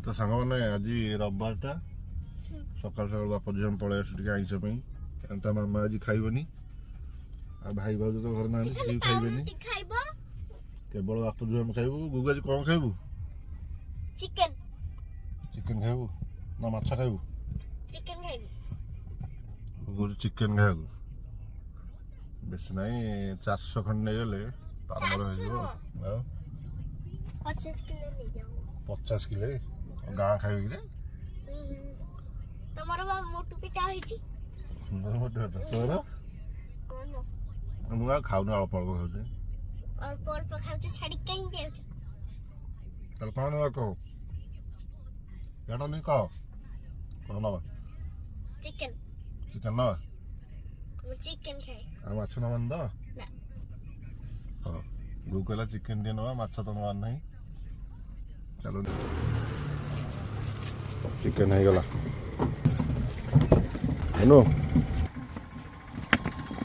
तो सांग मैंने आज रविवारटा सकाल सकाल बापा झील पलि आस आईस मामा आज खाइबनी आ भाई भाज तो घर ना खाइबे केवल बाप झील खाइबू गुगु आज कौन खाइबू चिकन चिकन खाइबू ना माछ खाइबू चिकन खाइबी गुगु चिकन खाइबू बेस नाई 400 खंड नहीं गले 50 किलो नहीं जाओ 50 किलो गाँ खाइबे कि तमरो बा मोटू पिटा होईची सुंदर मोटे तोर कोन मुआ खाउन अल्प अल्प खाऊ और पोल पर खाऊ छाड़ी कहीं देउ चल कौन ना कहो यार नहीं कहो कौन ना चिकन चिकन ना हम चिकन खाए आ माछ ना मन दो ना हां गुगला चिकन दे ना माछ तो मान नहीं चलो चिकन है गला हेलो